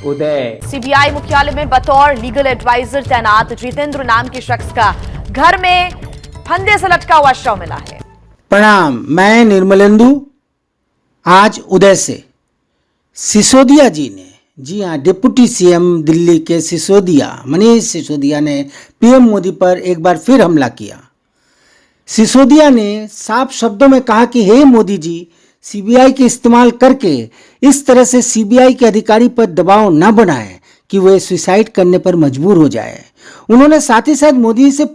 उदय। CBI मुख्यालय में बतौर लीगल एडवाइजर तैनात जितेंद्र नाम के शख्स का घर में फंदे से लटका हुआ शव मिला है। प्रणाम, मैं निर्मलेंदु। आज उदय से सिसोदिया जी ने, जी हाँ, डिप्टी सीएम दिल्ली के सिसोदिया, मनीष सिसोदिया ने पीएम मोदी पर एक बार फिर हमला किया। सिसोदिया ने साफ शब्दों में कहा कि हे मोदी जी, सीबीआई के इस्तेमाल करके इस तरह से सीबीआई के अधिकारी पर दबाव न बनाएं कि वे सुसाइड करने पर मजबूर हो जाए। उन्होंने साथ ही साथ मोदी से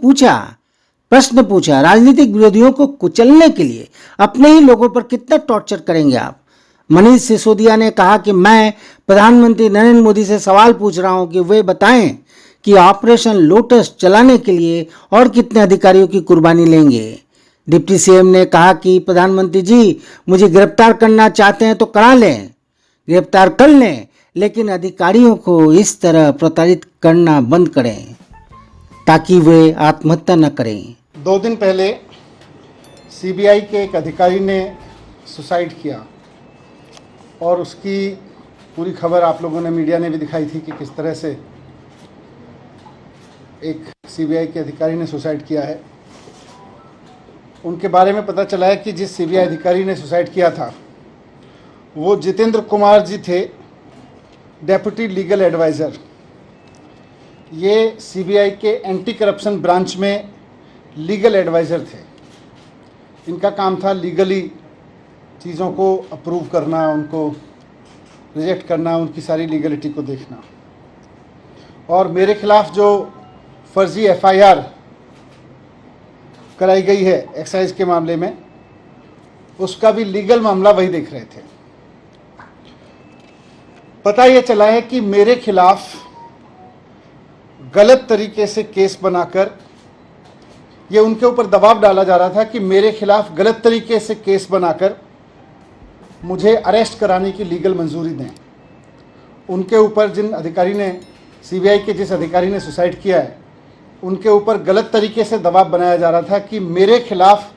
प्रश्न पूछा, राजनीतिक विरोधियों को कुचलने के लिए अपने ही लोगों पर कितना टॉर्चर करेंगे आप। मनीष सिसोदिया ने कहा कि मैं प्रधानमंत्री नरेंद्र मोदी से सवाल पूछ रहा हूं कि वे बताएं कि ऑपरेशन लोटस चलाने के लिए और कितने अधिकारियों की कुर्बानी लेंगे। डिप्टी सीएम ने कहा कि प्रधानमंत्री जी, मुझे गिरफ्तार करना चाहते हैं तो करा लें, गिरफ्तार कर लें, लेकिन अधिकारियों को इस तरह प्रताड़ित करना बंद करें ताकि वे आत्महत्या न करें। 2 दिन पहले सीबीआई के एक अधिकारी ने सुसाइड किया और उसकी पूरी खबर आप लोगों ने, मीडिया ने भी दिखाई थी कि किस तरह से एक सीबीआई के अधिकारी ने सुसाइड किया है। उनके बारे में पता चला है कि जिस सीबीआई अधिकारी ने सुसाइड किया था वो जितेंद्र कुमार जी थे, डेप्यूटी लीगल एडवाइज़र। ये सीबीआई के एंटी करप्शन ब्रांच में लीगल एडवाइज़र थे। इनका काम था लीगली चीज़ों को अप्रूव करना, उनको रिजेक्ट करना, उनकी सारी लीगलिटी को देखना। और मेरे खिलाफ जो फर्जी एफआईआर कराई गई है एक्साइज के मामले में, उसका भी लीगल मामला वही देख रहे थे। पता यह चला है कि मेरे खिलाफ गलत तरीके से केस बनाकर ये उनके ऊपर दबाव डाला जा रहा था कि मेरे खिलाफ गलत तरीके से केस बनाकर मुझे अरेस्ट कराने की लीगल मंजूरी दें। उनके ऊपर जिन अधिकारी ने, सीबीआई के जिस अधिकारी ने सुसाइड किया है, उनके ऊपर गलत तरीके से दबाव बनाया जा रहा था कि मेरे खिलाफ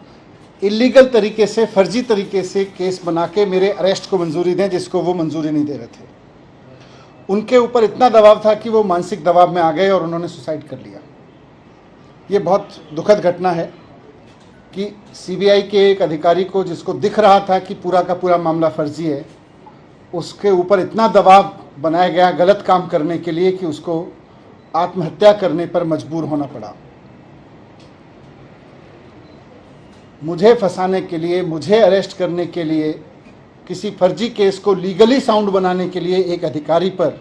इलीगल तरीके से, फर्जी तरीके से केस बना के मेरे अरेस्ट को मंजूरी दें, जिसको वो मंजूरी नहीं दे रहे थे। उनके ऊपर इतना दबाव था कि वो मानसिक दबाव में आ गए और उन्होंने सुसाइड कर लिया। ये बहुत दुखद घटना है कि सीबीआई के एक अधिकारी को, जिसको दिख रहा था कि पूरा का पूरा मामला फर्जी है, उसके ऊपर इतना दबाव बनाया गया गलत काम करने के लिए कि उसको आत्महत्या करने पर मजबूर होना पड़ा। मुझे फंसाने के लिए, मुझे अरेस्ट करने के लिए, किसी फर्जी केस को लीगली साउंड बनाने के लिए एक अधिकारी पर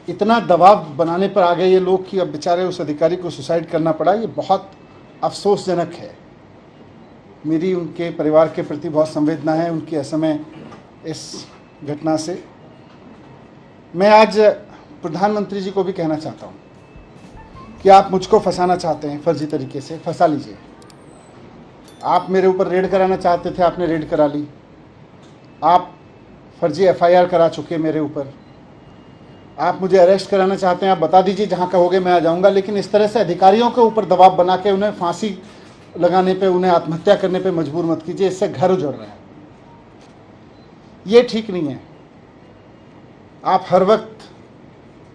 इतना दबाव बनाने पर आ गए ये लोग कि अब बेचारे उस अधिकारी को सुसाइड करना पड़ा। ये बहुत अफसोसजनक है। मेरी उनके परिवार के प्रति बहुत संवेदना है, उनकी असमय इस घटना से। मैं आज प्रधानमंत्री जी को भी कहना चाहता हूँ कि आप मुझको फंसाना चाहते हैं फर्जी तरीके से, फंसा लीजिए। आप मेरे ऊपर रेड कराना चाहते थे, आपने रेड करा ली। आप फर्जी एफआईआर करा चुके मेरे ऊपर। आप मुझे अरेस्ट कराना चाहते हैं, आप बता दीजिए, जहाँ कहोगे मैं आ जाऊँगा। लेकिन इस तरह से अधिकारियों के ऊपर दबाव बना के उन्हें फांसी लगाने पे, उन्हें आत्महत्या करने पे मजबूर मत कीजिए। इससे घर उजड़ रहे हैं, ये ठीक नहीं है। आप हर वक्त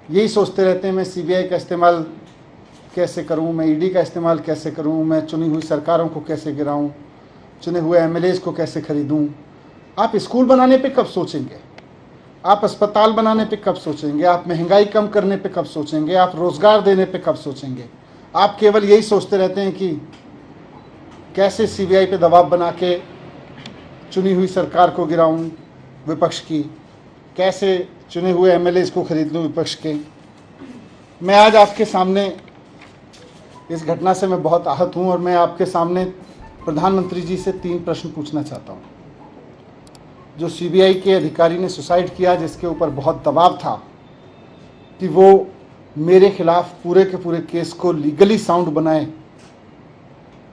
यही सोचते रहते हैं मैं सीबीआई का इस्तेमाल कैसे करूं, मैं ईडी का इस्तेमाल कैसे करूं, मैं चुनी हुई सरकारों को कैसे गिराऊं, चुने हुए एमएलएज को कैसे खरीदूं। आप स्कूल बनाने पे कब सोचेंगे? आप अस्पताल बनाने पे कब सोचेंगे? आप महंगाई कम करने पे कब सोचेंगे? आप रोज़गार देने पे कब सोचेंगे? आप केवल यही सोचते रहते हैं कि कैसे सीबीआई पे दबाव बना के चुनी हुई सरकार को गिराऊं विपक्ष की, कैसे चुने हुए एमएलएज को खरीद लूं विपक्ष के। मैं आज आपके सामने, इस घटना से मैं बहुत आहत हूं और मैं आपके सामने प्रधानमंत्री जी से 3 प्रश्न पूछना चाहता हूं। जो सीबीआई के अधिकारी ने सुसाइड किया, जिसके ऊपर बहुत दबाव था कि वो मेरे खिलाफ पूरे के पूरे केस को लीगली साउंड बनाए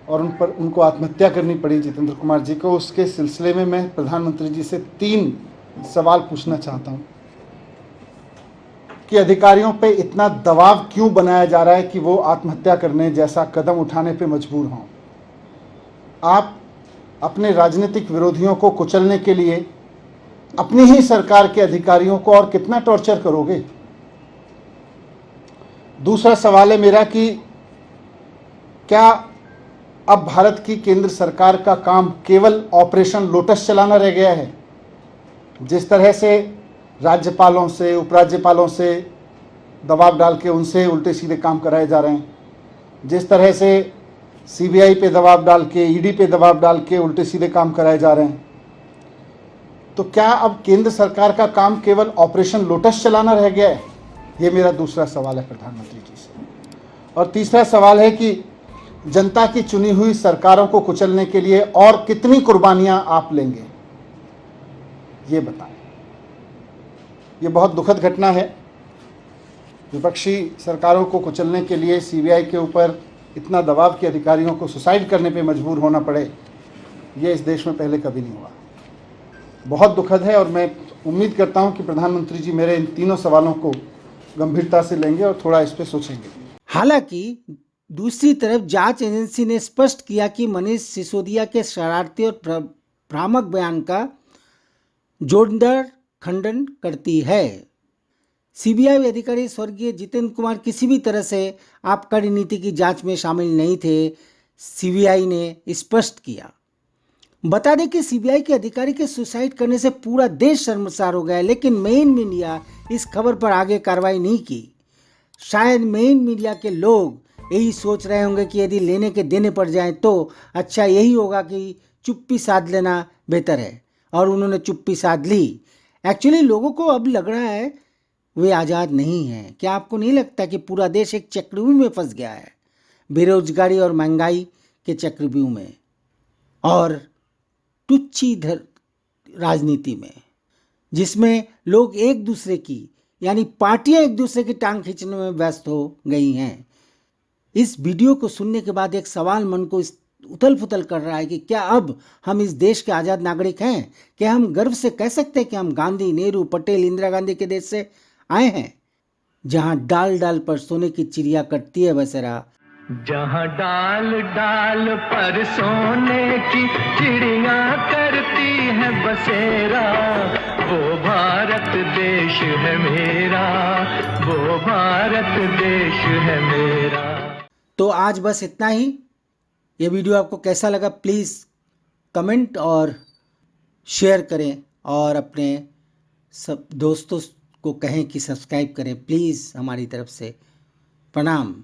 और उनको आत्महत्या करनी पड़ी जितेंद्र कुमार जी को, उसके सिलसिले में मैं प्रधानमंत्री जी से 3 सवाल पूछना चाहता हूं कि अधिकारियों पे इतना दबाव क्यों बनाया जा रहा है कि वो आत्महत्या करने जैसा कदम उठाने पे मजबूर हों। आप अपने राजनीतिक विरोधियों को कुचलने के लिए अपनी ही सरकार के अधिकारियों को और कितना टॉर्चर करोगे? दूसरा सवाल है मेरा कि क्या अब भारत की केंद्र सरकार का काम केवल ऑपरेशन लोटस चलाना रह गया है? जिस तरह से राज्यपालों से, उपराज्यपालों से दबाव डाल के उनसे उल्टे सीधे काम कराए जा रहे हैं, जिस तरह से सीबीआई पे दबाव डाल के, ईडी पे दबाव डाल के उल्टे सीधे काम कराए जा रहे हैं, तो क्या अब केंद्र सरकार का काम केवल ऑपरेशन लोटस चलाना रह गया है? ये मेरा दूसरा सवाल है प्रधानमंत्री जी से। और तीसरा सवाल है कि जनता की चुनी हुई सरकारों को कुचलने के लिए और कितनी कुर्बानियां आप लेंगे, ये बताएं। ये बहुत दुखद घटना है। विपक्षी सरकारों को कुचलने के लिए सीबीआई के ऊपर इतना दबाव कि अधिकारियों को सुसाइड करने पे मजबूर होना पड़े, ये इस देश में पहले कभी नहीं हुआ। बहुत दुखद है और मैं उम्मीद करता हूं कि प्रधानमंत्री जी मेरे इन तीनों सवालों को गंभीरता से लेंगे और थोड़ा इस पे सोचेंगे। हालांकि दूसरी तरफ जांच एजेंसी ने स्पष्ट किया कि मनीष सिसोदिया के शरारती और भ्रामक बयान का जोरदार खंडन करती है। सीबीआई अधिकारी स्वर्गीय जितेंद्र कुमार किसी भी तरह से आबकारी नीति की जांच में शामिल नहीं थे, सीबीआई ने स्पष्ट किया। बता दें कि सीबीआई के अधिकारी के सुसाइड करने से पूरा देश शर्मसार हो गया, लेकिन मेन मीडिया इस खबर पर आगे कार्रवाई नहीं की। शायद मेन मीडिया के लोग यही सोच रहे होंगे कि यदि लेने के देने पड़ जाए तो अच्छा यही होगा कि चुप्पी साध लेना बेहतर है, और उन्होंने चुप्पी साध ली। एक्चुअली लोगों को अब लग रहा है वे आज़ाद नहीं हैं। क्या आपको नहीं लगता कि पूरा देश एक चक्रव्यूह में फंस गया है, बेरोजगारी और महंगाई के चक्रव्यूह में और तुच्छी राजनीति में, जिसमें लोग एक दूसरे की यानी पार्टियां एक दूसरे की टांग खींचने में व्यस्त हो गई हैं। इस वीडियो को सुनने के बाद एक सवाल मन को उथल पुथल कर रहा है कि क्या अब हम इस देश के आज़ाद नागरिक हैं? क्या हम गर्व से कह सकते हैं कि हम गांधी, नेहरू, पटेल, इंदिरा गांधी के देश से आए हैं, जहां डाल डाल पर सोने की चिड़िया कटती है बसेरा, जहां डाल डाल पर सोने की चिड़िया करती है बसेरा, वो भारत देश है मेरा, वो भारत देश है मेरा। तो आज बस इतना ही। ये वीडियो आपको कैसा लगा प्लीज़ कमेंट और शेयर करें, और अपने सब दोस्तों को कहें कि सब्सक्राइब करें प्लीज़। हमारी तरफ से प्रणाम।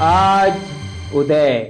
आज उदय।